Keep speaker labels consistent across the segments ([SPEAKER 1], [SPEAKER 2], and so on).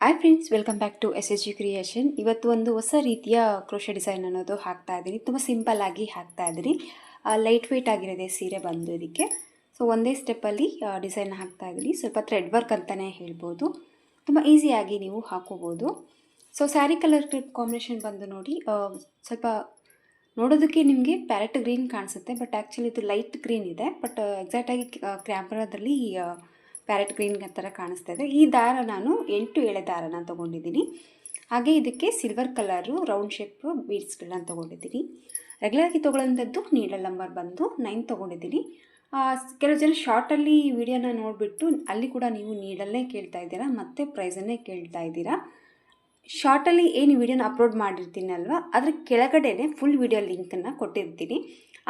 [SPEAKER 1] Hi friends, welcome back to SSG creation. ಇವತ್ತು ಒಂದು ಹೊಸ ರೀತಿಯ ಕ್ರೋಶೆ ಡಿಸೈನ್ ಅನ್ನೋದು ಹಾಕ್ತಾ ಇದ್ದೀನಿ. ತುಂಬ ಸಿಂಪಲ್ ಆಗಿ ಹಾಕ್ತಾ ಇದ್ದೀನಿ. ಲೈಟ್ ವೆಯ್ಟ್ ಆಗಿರೋದೆ ಸೀರೆ ಬಂದು ಇದಕ್ಕೆ. ಸೊ ಒಂದೇ ಸ್ಟೆಪ್ಪಲ್ಲಿ ಡಿಸೈನ್ ಹಾಕ್ತಾ ಇದ್ದೀನಿ. ಸ್ವಲ್ಪ ಥ್ರೆಡ್ ವರ್ಕ್ ಅಂತಲೇ ಹೇಳ್ಬೋದು. ತುಂಬ ಈಸಿಯಾಗಿ ನೀವು ಹಾಕೋಬೋದು. ಸೊ ಸ್ಯಾರಿ ಕಲರ್ ಕಾಂಬಿನೇಷನ್ ಬಂದು ನೋಡಿ, ಸ್ವಲ್ಪ ನೋಡೋದಕ್ಕೆ ನಿಮಗೆ ಪ್ಯಾರೆಟ್ ಗ್ರೀನ್ ಕಾಣಿಸುತ್ತೆ, ಬಟ್ ಆ್ಯಕ್ಚುಲಿ ಇದು ಲೈಟ್ ಗ್ರೀನ್ ಇದೆ. ಬಟ್ ಎಕ್ಸಾಕ್ಟಾಗಿ ಕ್ಯಾಮ್ರಾದಲ್ಲಿ ಪ್ಯಾರೆಟ್ ಗ್ರೀನ್ ಥರ ಕಾಣಿಸ್ತಾ ಇದೆ. ಈ ದಾರ ನಾನು 8 ಎಳೆ ದಾರನ ತೊಗೊಂಡಿದ್ದೀನಿ. ಹಾಗೆ ಇದಕ್ಕೆ ಸಿಲ್ವರ್ ಕಲರು ರೌಂಡ್ ಶೇಪ್ ಬೀಡ್ಸ್ಗಳನ್ನ ತೊಗೊಂಡಿದ್ದೀನಿ. ರೆಗ್ಯುಲರಾಗಿ ತೊಗೊಳ್ಳೋಂಥದ್ದು ನೀಡಲ್ ನಂಬರ್ ಬಂದು 9 ತೊಗೊಂಡಿದ್ದೀನಿ. ಕೆಲವು ಜನ ಶಾರ್ಟಲ್ಲಿ ವಿಡಿಯೋನ ನೋಡಿಬಿಟ್ಟು ಅಲ್ಲಿ ಕೂಡ ನೀವು ನೀಡಲ್ಲೇ ಕೇಳ್ತಾ ಇದ್ದೀರಾ, ಮತ್ತು ಪ್ರೈಸನ್ನೇ ಕೇಳ್ತಾ ಇದ್ದೀರಾ. ಶಾರ್ಟಲ್ಲಿ ಏನು ವಿಡಿಯೋನ ಅಪ್ಲೋಡ್ ಮಾಡಿರ್ತೀನಿ ಅಲ್ವಾ, ಅದ್ರ ಕೆಳಗಡೆನೆ ಫುಲ್ ವಿಡಿಯೋ ಲಿಂಕನ್ನು ಕೊಟ್ಟಿರ್ತೀನಿ.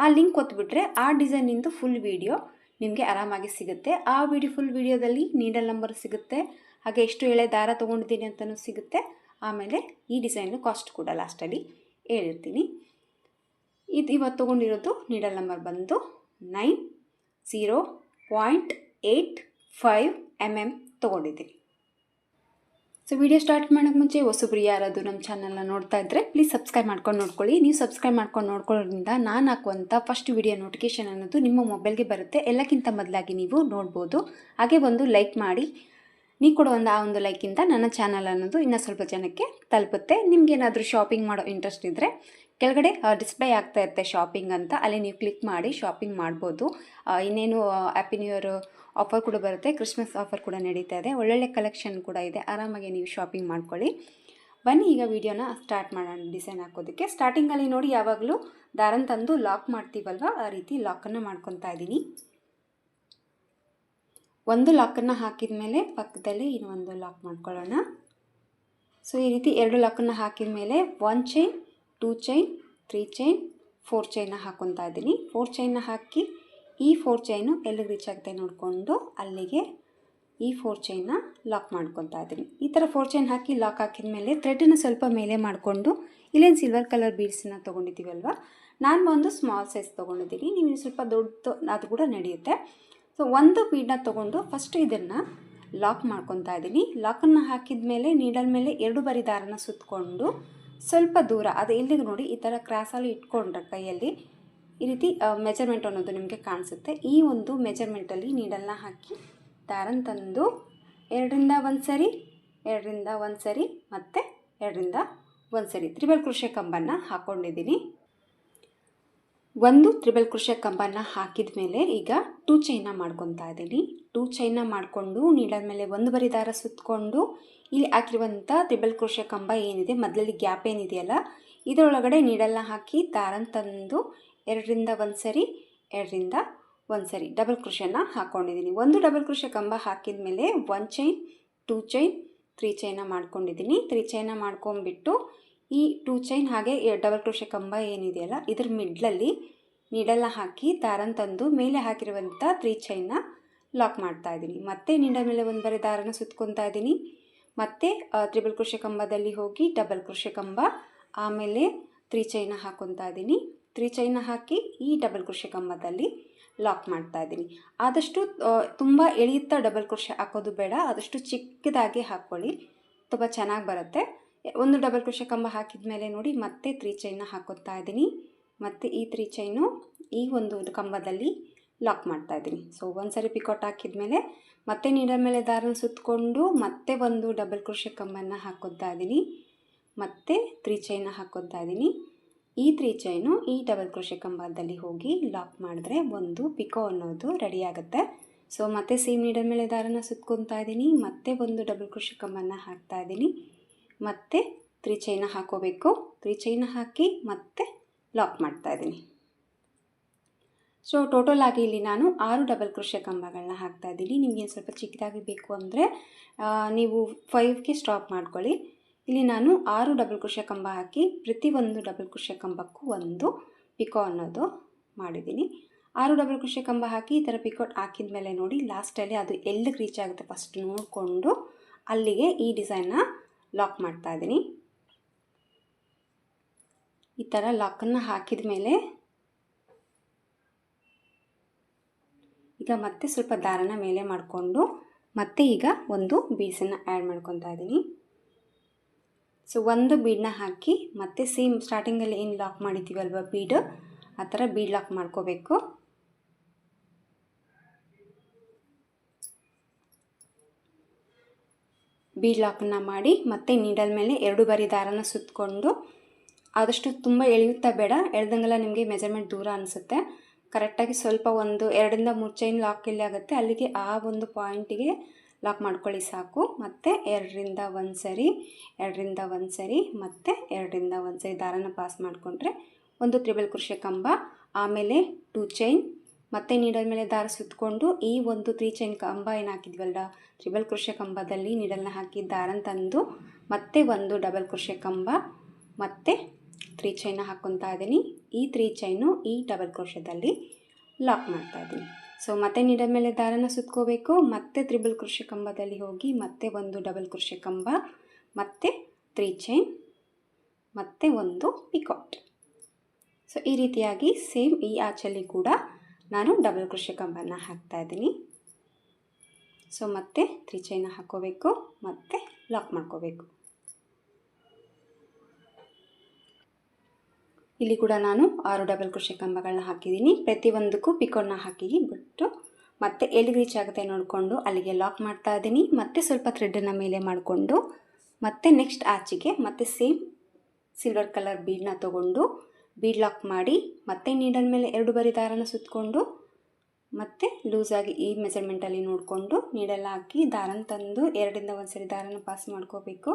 [SPEAKER 1] ಆ ಲಿಂಕ್ ಒತ್ತಿಬಿಟ್ರೆ ಆ ಡಿಸೈನಿಂದು ಫುಲ್ ವಿಡಿಯೋ ನಿಮಗೆ ಆರಾಮಾಗಿ ಸಿಗುತ್ತೆ. ಆ ಫುಲ್ ವಿಡಿಯೋದಲ್ಲಿ ನೀಡಲ್ ನಂಬರ್ ಸಿಗುತ್ತೆ, ಹಾಗೆ ಎಷ್ಟು ಎಳೆ ದಾರ ತೊಗೊಂಡಿದ್ದೀನಿ ಅಂತಲೂ ಸಿಗುತ್ತೆ. ಆಮೇಲೆ ಈ ಡಿಸೈನು ಕಾಸ್ಟ್ ಕೂಡ ಲಾಸ್ಟಲ್ಲಿ ಹೇಳಿರ್ತೀನಿ. ಇವತ್ತು ತೊಗೊಂಡಿರೋದು ನೀಡಲ್ ನಂಬರ್ ಬಂದು 90.85 mm ತೊಗೊಂಡಿದ್ದೀನಿ. ಸೊ ವಿಡಿಯೋ ಸ್ಟಾರ್ಟ್ ಮಾಡೋಕ್ಕೆ ಮುಂಚೆ ಹೊಸಬ್ರು ಯಾರಾದರೂ ನಮ್ಮ ಚಾನಲ್ನ ನೋಡ್ತಾ ಇದ್ದರೆ ಪ್ಲೀಸ್ ಸಬ್ಸ್ಕ್ರೈಬ್ ಮಾಡ್ಕೊಂಡು ನೋಡ್ಕೊಳ್ಳಿ. ನೀವು ಸಬ್ಸ್ಕ್ರೈಬ್ ಮಾಡ್ಕೊಂಡು ನೋಡ್ಕೊಳ್ಳೋದ್ರಿಂದ ನಾನು ಹಾಕುವಂಥ ಫಸ್ಟ್ ವಿಡಿಯೋ ನೋಟಿಫಿಕೇಷನ್ ಅನ್ನೋದು ನಿಮ್ಮ ಮೊಬೈಲ್ಗೆ ಬರುತ್ತೆ. ಎಲ್ಲಕ್ಕಿಂತ ಮೊದಲಾಗಿ ನೀವು ನೋಡ್ಬೋದು. ಹಾಗೆ ಒಂದು ಲೈಕ್ ಮಾಡಿ. ನೀವು ಕೊಡೋ ಆ ಒಂದು ಲೈಕಿಂದ ನನ್ನ ಚಾನಲ್ ಅನ್ನೋದು ಇನ್ನೂ ಸ್ವಲ್ಪ ಜನಕ್ಕೆ ತಲುಪುತ್ತೆ. ನಿಮಗೇನಾದರೂ ಶಾಪಿಂಗ್ ಮಾಡೋ ಇಂಟ್ರೆಸ್ಟ್ ಇದ್ದರೆ ಕೆಳಗಡೆ ಡಿಸ್ಪ್ಲೇ ಆಗ್ತಾ ಇರುತ್ತೆ ಶಾಪಿಂಗ್ ಅಂತ, ಅಲ್ಲಿ ನೀವು ಕ್ಲಿಕ್ ಮಾಡಿ ಶಾಪಿಂಗ್ ಮಾಡ್ಬೋದು. ಇನ್ನೇನು ಹ್ಯಾಪಿ ನ್ಯೂ ಇಯರ್ ಆಫರ್ ಕೂಡ ಬರುತ್ತೆ, ಕ್ರಿಸ್ಮಸ್ ಆಫರ್ ಕೂಡ ನಡೀತಾ ಇದೆ, ಒಳ್ಳೊಳ್ಳೆ ಕಲೆಕ್ಷನ್ ಕೂಡ ಇದೆ. ಆರಾಮಾಗಿ ನೀವು ಶಾಪಿಂಗ್ ಮಾಡ್ಕೊಳ್ಳಿ. ಬನ್ನಿ ಈಗ ವಿಡಿಯೋನ ಸ್ಟಾರ್ಟ್ ಮಾಡೋಣ. ಡಿಸೈನ್ ಹಾಕೋದಕ್ಕೆ ಸ್ಟಾರ್ಟಿಂಗಲ್ಲಿ ನೋಡಿ, ಯಾವಾಗಲೂ ದಾರನ ತಂದು ಲಾಕ್ ಮಾಡ್ತೀವಲ್ವ, ಆ ರೀತಿ ಲಾಕನ್ನು ಮಾಡ್ಕೊತಾ ಇದ್ದೀನಿ. ಒಂದು ಲಾಕನ್ನು ಹಾಕಿದ ಮೇಲೆ ಪಕ್ಕದಲ್ಲಿ ಇನ್ನೊಂದು ಲಾಕ್ ಮಾಡ್ಕೊಳ್ಳೋಣ. ಸೊ ಈ ರೀತಿ 2 ಲಾಕನ್ನು ಹಾಕಿದ ಮೇಲೆ 1 ಚೈನ್, 2 ಚೈನ್, 3 ಚೈನ್, 4 ಚೈನ್ನ ಹಾಕ್ಕೊತಾ ಇದ್ದೀನಿ. 4 ಚೈನ್ನ ಹಾಕಿ ಈ 4 ಚೈನು ಎಲ್ಲಿಗೆ ರೀಚ್ ಆಗುತ್ತೆ ನೋಡಿಕೊಂಡು ಅಲ್ಲಿಗೆ ಈ 4 ಚೈನ್ನ ಲಾಕ್ ಮಾಡ್ಕೊತಾ ಇದ್ದೀನಿ. ಈ ಥರ 4 ಚೈನ್ ಹಾಕಿ ಲಾಕ್ ಹಾಕಿದ ಮೇಲೆ ಥ್ರೆಡನ್ನು ಸ್ವಲ್ಪ ಮೇಲೆ ಮಾಡಿಕೊಂಡು ಇಲ್ಲೇನು ಸಿಲ್ವರ್ ಕಲರ್ ಬೀಡ್ಸನ್ನ ತೊಗೊಂಡಿದ್ದೀವಲ್ವ, ನಾನು ಒಂದು ಸ್ಮಾಲ್ ಸೈಜ್ ತೊಗೊಂಡಿದ್ದೀನಿ. ನೀವು ಸ್ವಲ್ಪ ದೊಡ್ಡದು ಅದು ಕೂಡ ನಡೆಯುತ್ತೆ. ಸೊ ಒಂದು ಬೀಡನ್ನ ತೊಗೊಂಡು ಫಸ್ಟ್ ಇದನ್ನು ಲಾಕ್ ಮಾಡ್ಕೊತಾ ಇದ್ದೀನಿ. ಲಾಕನ್ನು ಹಾಕಿದ ಮೇಲೆ ನೀಡಲ್ ಮೇಲೆ 2 ಬಾರಿ ದಾರನ ಸುತ್ತಕೊಂಡು ಸ್ವಲ್ಪ ದೂರ, ಅದು ಎಲ್ಲಿಗೆ ನೋಡಿ ಈ ಥರ ಕ್ರಾಸಲ್ಲಿ ಇಟ್ಕೊಂಡ್ರೆ ಕೈಯಲ್ಲಿ ಈ ರೀತಿ ಮೆಜರ್ಮೆಂಟ್ ಅನ್ನೋದು ನಿಮಗೆ ಕಾಣಿಸುತ್ತೆ. ಈ ಒಂದು ಮೆಜರ್ಮೆಂಟಲ್ಲಿ ನೀಡಲ್ನ ಹಾಕಿ ದಾರನ ತಂದು 2ರಿಂದ 1 ಸರಿ, 2ರಿಂದ 1 ಸರಿ, ಮತ್ತು 2ರಿಂದ 1 ಸರಿ ತ್ರಿಬಲ್ ಕ್ರೋಶೆ ಕಂಬನ್ನು ಹಾಕ್ಕೊಂಡಿದ್ದೀನಿ. ಒಂದು ತ್ರಿಬಲ್ ಕ್ರೋಶೆ ಕಂಬನ್ನು ಹಾಕಿದ ಮೇಲೆ ಈಗ 2 ಚೈನ್ನ ಮಾಡ್ಕೊತಾ ಇದ್ದೀನಿ. 2 ಚೈನ್ನ ಮಾಡಿಕೊಂಡು ನೀಡಲ್ ಮೇಲೆ 1 ಬಾರಿ ದಾರ ಸುತ್ತಕೊಂಡು ಇಲ್ಲಿ ಹಾಕಿರುವಂಥ ತ್ರಿಬಲ್ ಕ್ರೋಶೆ ಕಂಬ ಏನಿದೆ, ಮೊದಲಲ್ಲಿ ಗ್ಯಾಪ್ ಏನಿದೆಯಲ್ಲ, ಇದರೊಳಗಡೆ ನೀಡಲ್ನ ಹಾಕಿ ದಾರನ ತಂದು 2ರಿಂದ 1 ಸರಿ, 2ರಿಂದ 1 ಸರಿ ಡಬಲ್ ಕ್ರೋಶೆನ ಹಾಕ್ಕೊಂಡಿದ್ದೀನಿ. ಒಂದು ಡಬಲ್ ಕ್ರೋಶೆ ಕಂಬ ಹಾಕಿದ ಮೇಲೆ 1 ಚೈನ್, 2 ಚೈನ್, 3 ಚೈನ್ನ ಮಾಡ್ಕೊಂಡಿದ್ದೀನಿ. 3 ಚೈನ್ನ ಮಾಡ್ಕೊಂಬಿಟ್ಟು ಈ 2 ಚೈನ್ ಹಾಗೆ ಡಬಲ್ ಕ್ರೋಶೆ ಕಂಬ ಏನಿದೆಯಲ್ಲ, ಇದ್ರ ಮಿಡ್ಲಲ್ಲಿ ನೀಡಲ್ನ ಹಾಕಿ ದಾರನ ತಂದು ಮೇಲೆ ಹಾಕಿರುವಂಥ 3 ಚೈನ್ನ ಲಾಕ್ ಮಾಡ್ತಾ ಇದ್ದೀನಿ. ಮತ್ತೆ ನೀಡಲ್ ಮೇಲೆ 1 ಬಾರಿ ದಾರನ ಸುತ್ಕೊತಾ ಇದ್ದೀನಿ. ಮತ್ತು ತ್ರಿಬಲ್ ಕ್ರೋಶೆ ಕಂಬದಲ್ಲಿ ಹೋಗಿ ಡಬಲ್ ಕ್ರೋಶೆ ಕಂಬ, ಆಮೇಲೆ 3 ಚೈನ್ನ ಹಾಕ್ಕೊತಾ ಇದ್ದೀನಿ. 3 ಚೈನ್ನ ಹಾಕಿ ಈ ಡಬಲ್ ಕ್ರೋಶೆ ಕಂಬದಲ್ಲಿ ಲಾಕ್ ಮಾಡ್ತಾ ಇದ್ದೀನಿ. ಆದಷ್ಟು ತುಂಬ ಎಳೆಯುತ್ತಾ ಡಬಲ್ ಕ್ರೋಶೆ ಹಾಕೋದು ಬೇಡ, ಆದಷ್ಟು ಚಿಕ್ಕದಾಗಿ ಹಾಕ್ಕೊಳ್ಳಿ, ತುಂಬ ಚೆನ್ನಾಗಿ ಬರುತ್ತೆ. ಒಂದು ಡಬಲ್ ಕ್ರೋಶೆ ಕಂಬ ಹಾಕಿದ ಮೇಲೆ ನೋಡಿ ಮತ್ತೆ 3 ಚೈನ್ನ ಹಾಕೋತಾ ಇದ್ದೀನಿ. ಮತ್ತು ಈ 3 ಚೈನು ಈ ಒಂದು ಕಂಬದಲ್ಲಿ ಲಾಕ್ ಮಾಡ್ತಾ ಇದ್ದೀನಿ. ಸೊ 1 ಸರಿ ಪಿಕೌಟ್ ಹಾಕಿದ ಮೇಲೆ ಮತ್ತೆ ನೀಡಲ್ ಮೇಲೆ ದಾರನ ಸುತ್ತಕೊಂಡು ಮತ್ತೆ ಒಂದು ಡಬಲ್ ಕ್ರೋಶೆ ಕಂಬನ್ನು ಹಾಕೋತಾ ಇದ್ದೀನಿ. ಮತ್ತು 3 ಚೈನ್ನ ಹಾಕೋತಾ ಇದ್ದೀನಿ. ಈ 3 ಚೈನು ಈ ಡಬಲ್ ಕ್ರೋಶೆ ಕಂಬದಲ್ಲಿ ಹೋಗಿ ಲಾಕ್ ಮಾಡಿದ್ರೆ ಒಂದು ಪಿಕೋ ಅನ್ನೋದು ರೆಡಿ ಆಗುತ್ತೆ. ಸೊ ಮತ್ತೆ ಸೇಮ್ ನೀಡಲ್ ಮೇಲೆ ದಾರನ ಸುತ್ಕೊತಾ ಇದ್ದೀನಿ. ಮತ್ತೆ ಒಂದು ಡಬಲ್ ಕ್ರೋಶೆ ಕಂಬನ್ನು ಹಾಕ್ತಾ ಇದ್ದೀನಿ. ಮತ್ತು 3 ಚೈನ್ನ ಹಾಕೋಬೇಕು. 3 ಚೈನ್ನ ಹಾಕಿ ಮತ್ತೆ ಲಾಕ್ ಮಾಡ್ತಾ ಇದ್ದೀನಿ. ಸೊ ಟೋಟಲ್ ಆಗಿ ಇಲ್ಲಿ ನಾನು 6 ಡಬಲ್ ಕ್ರೋಶೆ ಕಂಬಗಳನ್ನ ಹಾಕ್ತಾ ಇದ್ದೀನಿ. ನಿಮಗೆ ಸ್ವಲ್ಪ ಚಿಕ್ಕದಾಗಿ ಬೇಕು ಅಂದರೆ ನೀವು 5ಗೆ ಸ್ಟಾಪ್ ಮಾಡ್ಕೊಳ್ಳಿ. ಇಲ್ಲಿ ನಾನು 6 ಡಬಲ್ ಕ್ರೋಶೆ ಕಂಬ ಹಾಕಿ ಪ್ರತಿಯೊಂದು ಡಬಲ್ ಕ್ರೋಶೆ ಕಂಬಕ್ಕೂ ಒಂದು ಪಿಕೋ ಅನ್ನೋದು ಮಾಡಿದ್ದೀನಿ. 6 ಡಬಲ್ ಕ್ರೋಶೆ ಕಂಬ ಹಾಕಿ ಈ ಥರ ಪಿಕೋಟ್ ಹಾಕಿದ ಮೇಲೆ ನೋಡಿ ಲಾಸ್ಟಲ್ಲಿ ಅದು ಎಲ್ಲಿಗೆ ರೀಚ್ ಆಗುತ್ತೆ ಫಸ್ಟ್ ನೋಡಿಕೊಂಡು ಅಲ್ಲಿಗೆ ಈ ಡಿಸೈನ್ನ ಲಾಕ್ ಮಾಡ್ತಾ ಇದ್ದೀನಿ. ಈ ಥರ ಲಾಕನ್ನು ಹಾಕಿದ ಮೇಲೆ ಈಗ ಮತ್ತೆ ಸ್ವಲ್ಪ ದಾರನ ಮೇಲೆ ಮಾಡಿಕೊಂಡು ಮತ್ತೆ ಈಗ ಒಂದು ಬೀಡ್ಸನ್ನು ಆ್ಯಡ್ ಮಾಡ್ಕೊತಾ ಇದ್ದೀನಿ. ಸೊ ಒಂದು ಬೀಡನ್ನ ಹಾಕಿ ಮತ್ತೆ ಸೇಮ್ ಸ್ಟಾರ್ಟಿಂಗಲ್ಲಿ ಏನು ಲಾಕ್ ಮಾಡಿದ್ದೀವಲ್ವ ಬೀಡ್, ಆ ಥರ ಬೀಡ್ ಲಾಕ್ ಮಾಡ್ಕೋಬೇಕು. ಬೀಡ್ ಲಾಕನ್ನು ಮಾಡಿ ಮತ್ತೆ ನೀಡಲ್ ಮೇಲೆ 2 ಬಾರಿ ದಾರನ ಸುತ್ತಕೊಂಡು, ಆದಷ್ಟು ತುಂಬ ಎಳೆಯುತ್ತಾ ಬೇಡ, ಎಳ್ದಂಗೆಲ್ಲ ನಿಮಗೆ ಮೆಜರ್ಮೆಂಟ್ ದೂರ ಅನಿಸುತ್ತೆ. ಕರೆಕ್ಟಾಗಿ ಸ್ವಲ್ಪ ಒಂದು 2 ರಿಂದ 3 ಚೈನ್ ಲಾಕ್ ಎಲ್ಲಿ ಆಗುತ್ತೆ ಅಲ್ಲಿಗೆ ಆ ಒಂದು ಪಾಯಿಂಟಿಗೆ ಲಾಕ್ ಮಾಡ್ಕೊಳ್ಳಿ ಸಾಕು. ಮತ್ತು 2 ರಿಂದ 1 ಸರಿ, 2 ರಿಂದ 1 ಸರಿ, ಮತ್ತು 2 ರಿಂದ 1 ಸರಿ ದಾರನ ಪಾಸ್ ಮಾಡಿಕೊಂಡ್ರೆ ಒಂದು ತ್ರಿಬಲ್ ಕ್ರೋಶೆ ಕಂಬ. ಆಮೇಲೆ 2 ಚೈನ್, ಮತ್ತೆ ನೀಡಲ್ ಮೇಲೆ ದಾರ ಸುತ್ತಕೊಂಡು ಈ ಒಂದು 3 ಚೈನ್ ಕಂಬ ಏನು ಹಾಕಿದ್ವಲ್ಲ ತ್ರಿಬಲ್ ಕ್ರೋಶೆ ಕಂಬದಲ್ಲಿ ನೀಡಲ್ನ ಹಾಕಿ ದಾರನ ತಂದು ಮತ್ತೆ ಒಂದು ಡಬಲ್ ಕ್ರೋಶೆ ಕಂಬ, ಮತ್ತೆ 3 ಚೈನ ಹಾಕ್ಕೊತಾ ಇದ್ದೀನಿ. ಈ 3 ಚೈನು ಈ ಡಬಲ್ ಕ್ರೋಶೆದಲ್ಲಿ ಲಾಕ್ ಮಾಡ್ತಾ ಇದ್ದೀನಿ. ಸೊ ಮತ್ತೆ ನೀಡಲ್ ಮೇಲೆ ದಾರನ ಸುತ್ಕೋಬೇಕು, ಮತ್ತೆ ತ್ರಿಬಲ್ ಕ್ರೋಶೆ ಕಂಬದಲ್ಲಿ ಹೋಗಿ ಮತ್ತೆ ಒಂದು ಡಬಲ್ ಕ್ರೋಶೆ ಕಂಬ, ಮತ್ತೆ 3 ಚೈನ್, ಮತ್ತೆ ಒಂದು ಪಿಕಾಟ್. ಸೊ ಈ ರೀತಿಯಾಗಿ ಸೇಮ್ ಈ ಆಚಲ್ಲಿ ಕೂಡ ನಾನು ಡಬಲ್ ಕ್ರೋಶೆ ಕಂಬನ ಹಾಕ್ತಾ ಇದ್ದೀನಿ. ಸೊ ಮತ್ತೆ 3 ಚೈನ ಹಾಕೋಬೇಕು, ಮತ್ತೆ ಲಾಕ್ ಮಾಡ್ಕೋಬೇಕು. ಇಲ್ಲಿ ಕೂಡ ನಾನು 6 ಡಬಲ್ ಕ್ರೋಶೆ ಕಂಬಗಳನ್ನ ಹಾಕಿದ್ದೀನಿ. ಪ್ರತಿಯೊಂದಕ್ಕೂ ಪಿಕೋಡ್ನ ಹಾಕಿ ಬಿಟ್ಟು ಮತ್ತೆ ಎಲ್ಲಿಗೆ ರೀಚ್ ಆಗುತ್ತೆ ನೋಡಿಕೊಂಡು ಅಲ್ಲಿಗೆ ಲಾಕ್ ಮಾಡ್ತಾ ಇದ್ದೀನಿ. ಮತ್ತೆ ಸ್ವಲ್ಪ ಥ್ರೆಡನ್ನು ಮೇಲೆ ಮಾಡಿಕೊಂಡು ಮತ್ತೆ ನೆಕ್ಸ್ಟ್ ಆಚಿಗೆ ಮತ್ತೆ ಸೇಮ್ ಸಿಲ್ವರ್ ಕಲರ್ ಬೀಡನ್ನ ತೊಗೊಂಡು ಬೀಡ್ ಲಾಕ್ ಮಾಡಿ ಮತ್ತೆ ನೀಡಲ್ ಮೇಲೆ 2 ಬಾರಿ ದಾರನ ಸುತ್ತಕೊಂಡು ಮತ್ತೆ ಲೂಸಾಗಿ ಈ ಮೆಜರ್ಮೆಂಟಲ್ಲಿ ನೋಡಿಕೊಂಡು ನೀಡಲ್ ಹಾಕಿ ದಾರನ ತಂದು 2 ರಿಂದ 1 ಸರಿ ದಾರನ ಪಾಸ್ ಮಾಡ್ಕೋಬೇಕು.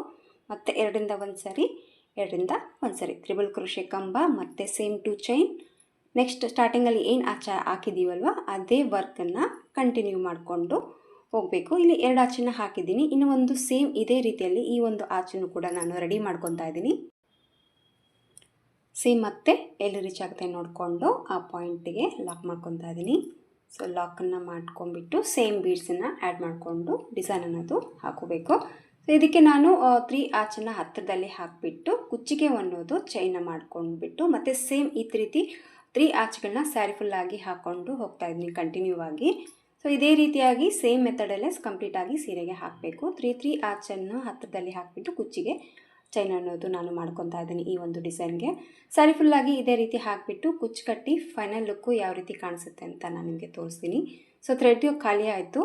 [SPEAKER 1] ಮತ್ತು 2 ರಿಂದ 1 ಸರಿ, 2 ರಿಂದ 1 ಸರಿ ತ್ರಿಬಲ್ ಕ್ರೋಶೆ ಕಂಬ, ಮತ್ತು ಸೇಮ್ 2 ಚೈನ್. ನೆಕ್ಸ್ಟ್ ಸ್ಟಾರ್ಟಿಂಗಲ್ಲಿ ಏನು ಹಾಕಿದ್ದೀವಲ್ವ ಅದೇ ವರ್ಕನ್ನು ಕಂಟಿನ್ಯೂ ಮಾಡಿಕೊಂಡು ಹೋಗಬೇಕು. ಇಲ್ಲಿ 2 ಆಚನ್ನು ಹಾಕಿದ್ದೀನಿ. ಇನ್ನು ಒಂದು ಸೇಮ್ ಇದೇ ರೀತಿಯಲ್ಲಿ ಈ ಒಂದು ಆಚನ್ನು ಕೂಡ ನಾನು ರೆಡಿ ಮಾಡ್ಕೊತಾ ಇದ್ದೀನಿ. ಸೇಮ್ ಮತ್ತೆ ಎಲ್ಲಿ ರೀಚ್ ಆಗುತ್ತೆ ನೋಡಿಕೊಂಡು ಆ ಪಾಯಿಂಟಿಗೆ ಲಾಕ್ ಮಾಡ್ಕೊತಾ ಇದ್ದೀನಿ. ಸೊ ಲಾಕನ್ನು ಮಾಡ್ಕೊಂಡ್ಬಿಟ್ಟು ಸೇಮ್ ಬೀಡ್ಸನ್ನು ಆ್ಯಡ್ ಮಾಡಿಕೊಂಡು ಡಿಸೈನ್ ಅನ್ನೋದು ಹಾಕೋಬೇಕು. ಸೊ ಇದಕ್ಕೆ ನಾನು 3 ಆಚನ್ನು ಹತ್ತಿರದಲ್ಲಿ ಹಾಕಿಬಿಟ್ಟು ಕುಚ್ಚಿಗೆ ಅನ್ನೋದು ಚೈನ ಮಾಡ್ಕೊಂಡ್ಬಿಟ್ಟು ಮತ್ತು ಸೇಮ್ ಈ ರೀತಿ 3 ಆಚ್ಗಳನ್ನ ಸ್ಯಾರಿ ಫುಲ್ಲಾಗಿ ಹಾಕ್ಕೊಂಡು ಹೋಗ್ತಾ ಇದ್ದೀನಿ ಕಂಟಿನ್ಯೂ ಆಗಿ. ಸೊ ಇದೇ ರೀತಿಯಾಗಿ ಸೇಮ್ ಮೆಥಡಲ್ಲೇ ಕಂಪ್ಲೀಟಾಗಿ ಸೀರೆಗೆ ಹಾಕಬೇಕು. 3 ಆಚನ್ನು ಹತ್ತಿರದಲ್ಲಿ ಹಾಕಿಬಿಟ್ಟು ಕುಚ್ಚಿಗೆ ಚೈನ್ ಅನ್ನೋದು ನಾನು ಮಾಡ್ಕೊತಾ ಇದ್ದೀನಿ ಈ ಒಂದು ಡಿಸೈನ್ಗೆ. ಸ್ಯಾರಿ ಫುಲ್ಲಾಗಿ ಇದೇ ರೀತಿ ಹಾಕಿಬಿಟ್ಟು ಕುಚ್ಚು ಕಟ್ಟಿ ಫೈನಲ್ ಲುಕ್ಕು ಯಾವ ರೀತಿ ಕಾಣಿಸುತ್ತೆ ಅಂತ ನಾನು ನಿಮಗೆ ತೋರಿಸ್ತೀನಿ. ಸೊ ಥ್ರೆಡ್ ಖಾಲಿ ಆಯಿತು,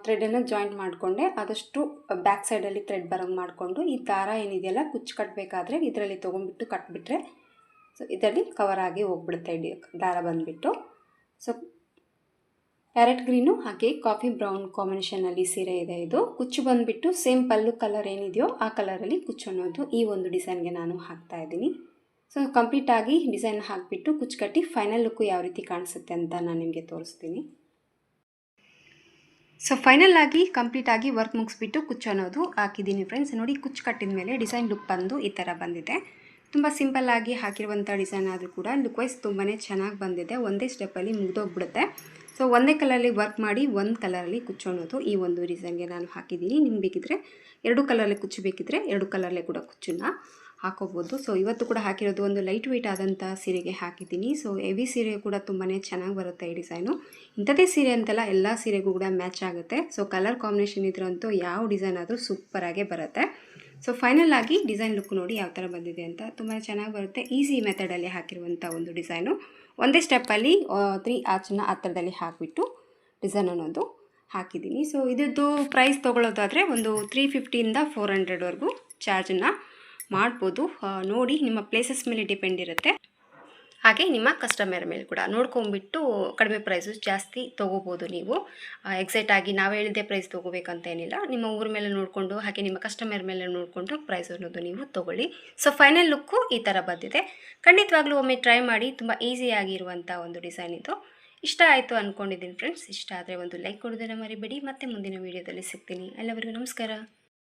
[SPEAKER 1] ಥ್ರೆಡನ್ನು ಜಾಯಿಂಟ್ ಮಾಡಿಕೊಂಡೆ. ಆದಷ್ಟು ಬ್ಯಾಕ್ ಸೈಡಲ್ಲಿ ಥ್ರೆಡ್ ಬರೋಂಗೆ ಮಾಡಿಕೊಂಡು ಈ ದಾರ ಏನಿದೆಯಲ್ಲ ಕುಚ್ಚು ಕಟ್ಟಬೇಕಾದ್ರೆ ಇದರಲ್ಲಿ ತೊಗೊಂಡ್ಬಿಟ್ಟು ಕಟ್ಬಿಟ್ರೆ ಸೊ ಇದರಲ್ಲಿ ಕವರ್ ಆಗಿ ಹೋಗ್ಬಿಡುತ್ತೆ ದಾರ ಬಂದುಬಿಟ್ಟು. ಸೊ ಪ್ಯಾರೆಟ್ ಗ್ರೀನು ಹಾಗೆ ಕಾಫಿ ಬ್ರೌನ್ ಕಾಂಬಿನೇಷನಲ್ಲಿ ಸೀರೆ ಇದೆ. ಇದು ಕುಚ್ಚು ಬಂದುಬಿಟ್ಟು ಸೇಮ್ ಪಲ್ಲು ಕಲರ್ ಏನಿದೆಯೋ ಆ ಕಲರಲ್ಲಿ ಕುಚ್ಚು ಅನ್ನೋದು ಈ ಒಂದು ಡಿಸೈನ್ಗೆ ನಾನು ಹಾಕ್ತಾ ಇದ್ದೀನಿ. ಸೊ ಕಂಪ್ಲೀಟಾಗಿ ಡಿಸೈನ್ ಹಾಕಿಬಿಟ್ಟು ಕುಚ್ಚು ಕಟ್ಟಿ ಫೈನಲ್ ಲುಕ್ಕು ಯಾವ ರೀತಿ ಕಾಣಿಸುತ್ತೆ ಅಂತ ನಾನು ನಿಮಗೆ ತೋರಿಸ್ತೀನಿ. ಸೊ ಫೈನಲ್ ಆಗಿ ಕಂಪ್ಲೀಟಾಗಿ ವರ್ಕ್ ಮುಗಿಸ್ಬಿಟ್ಟು ಕುಚ್ಚು ಅನ್ನೋದು ಹಾಕಿದ್ದೀನಿ ಫ್ರೆಂಡ್ಸ್. ನೋಡಿ ಕುಚ್ಚು ಕಟ್ಟಿದ ಮೇಲೆ ಡಿಸೈನ್ ಲುಕ್ ಬಂದು ಈ ಥರ ಬಂದಿದೆ. ತುಂಬ ಸಿಂಪಲ್ಲಾಗಿ ಹಾಕಿರುವಂಥ ಡಿಸೈನ್ ಆದರೂ ಕೂಡ ಲುಕ್ ವೈಸ್ ತುಂಬಾ ಚೆನ್ನಾಗಿ ಬಂದಿದೆ. ಒಂದೇ ಸ್ಟೆಪ್ಪಲ್ಲಿ ಮುಗಿದೋಗ್ಬಿಡುತ್ತೆ. ಸೊ ಒಂದೇ ಕಲರಲ್ಲಿ ವರ್ಕ್ ಮಾಡಿ ಒಂದು ಕಲರಲ್ಲಿ ಕುಚ್ಚು ಅನ್ನೋದು ಈ ಒಂದು ಡಿಸೈನ್ಗೆ ನಾನು ಹಾಕಿದ್ದೀನಿ. ನಿಮ್ಗೆ ಬೇಕಿದ್ರೆ 2 ಕಲರಲ್ಲಿ ಕುಚ್ಚು ಬೇಕಿದ್ರೆ 2 ಕಲರಲ್ಲೇ ಕೂಡ ಕುಚ್ಚನ್ನು ಹಾಕೋಬೋದು. ಸೊ ಇವತ್ತು ಕೂಡ ಹಾಕಿರೋದು ಒಂದು ಲೈಟ್ ವೆಯ್ಟ್ ಆದಂಥ ಸೀರೆಗೆ ಹಾಕಿದ್ದೀನಿ. ಸೊ ಹೆವಿ ಸೀರೆ ಕೂಡ ತುಂಬಾ ಚೆನ್ನಾಗಿ ಬರುತ್ತೆ ಈ ಡಿಸೈನು. ಇಂಥದ್ದೇ ಸೀರೆ ಅಂತೆಲ್ಲ ಎಲ್ಲ ಸೀರೆಗೂ ಕೂಡ ಮ್ಯಾಚ್ ಆಗುತ್ತೆ. ಸೊ ಕಲರ್ ಕಾಂಬಿನೇಷನ್ ಇದ್ರಂತೂ ಯಾವ ಡಿಸೈನ್ ಆದರೂ ಸೂಪರಾಗೇ ಬರುತ್ತೆ. ಸೊ ಫೈನಲ್ ಆಗಿ ಡಿಸೈನ್ ಲುಕ್ ನೋಡಿ ಯಾವ ಥರ ಬಂದಿದೆ ಅಂತ. ತುಂಬಾ ಚೆನ್ನಾಗಿ ಬರುತ್ತೆ. ಈಸಿ ಮೆಥಡಲ್ಲಿ ಹಾಕಿರುವಂಥ ಒಂದು ಡಿಸೈನು. ಒಂದೇ ಸ್ಟೆಪ್ಪಲ್ಲಿ 3 ಆಚನ್ನು ಹತ್ತಿರದಲ್ಲಿ ಹಾಕಿಬಿಟ್ಟು ಡಿಸೈನ್ ಅನ್ನೋದು ಹಾಕಿದ್ದೀನಿ. ಸೊ ಇದರದ್ದು ಪ್ರೈಸ್ ತೊಗೊಳ್ಳೋದಾದರೆ ಒಂದು 350ಇಂದ 400ವರೆಗೂ ಚಾರ್ಜನ್ನು ಮಾಡ್ಬೋದು. ನೋಡಿ ನಿಮ್ಮ ಪ್ಲೇಸಸ್ ಮೇಲೆ ಡಿಪೆಂಡ್ ಇರುತ್ತೆ, ಹಾಗೆ ನಿಮ್ಮ ಕಸ್ಟಮರ್ ಮೇಲೆ ಕೂಡ ನೋಡ್ಕೊಂಬಿಟ್ಟು ಕಡಿಮೆ ಪ್ರೈಸು ಜಾಸ್ತಿ ತೊಗೋಬೋದು ನೀವು. ಎಕ್ಸಾಕ್ಟಾಗಿ ನಾವು ಹೇಳಿದ್ದೇ ಪ್ರೈಸ್ ತೊಗೋಬೇಕಂತ ಏನಿಲ್ಲ, ನಿಮ್ಮ ಊರ ಮೇಲೆ ನೋಡಿಕೊಂಡು ಹಾಗೆ ನಿಮ್ಮ ಕಸ್ಟಮರ್ ಮೇಲೆ ನೋಡಿಕೊಂಡು ಪ್ರೈಸ್ ಅನ್ನೋದು ನೀವು ತೊಗೊಳ್ಳಿ. ಸೊ ಫೈನಲ್ ಲುಕ್ಕು ಈ ಥರ ಬಂದಿದೆ. ಖಂಡಿತವಾಗ್ಲೂ ಒಮ್ಮೆ ಟ್ರೈ ಮಾಡಿ. ತುಂಬ ಈಸಿಯಾಗಿರುವಂಥ ಒಂದು ಡಿಸೈನ್ ಇದು. ಇಷ್ಟ ಆಯಿತು ಅಂದ್ಕೊಂಡಿದ್ದೀನಿ ಫ್ರೆಂಡ್ಸ್. ಇಷ್ಟ ಆದರೆ ಒಂದು ಲೈಕ್ ಕೊಡೋದನ್ನು ಮರಿಬೇಡಿ. ಮತ್ತೆ ಮುಂದಿನ ವೀಡಿಯೋದಲ್ಲಿ ಸಿಗ್ತೀನಿ. ಎಲ್ಲರಿಗೂ ನಮಸ್ಕಾರ.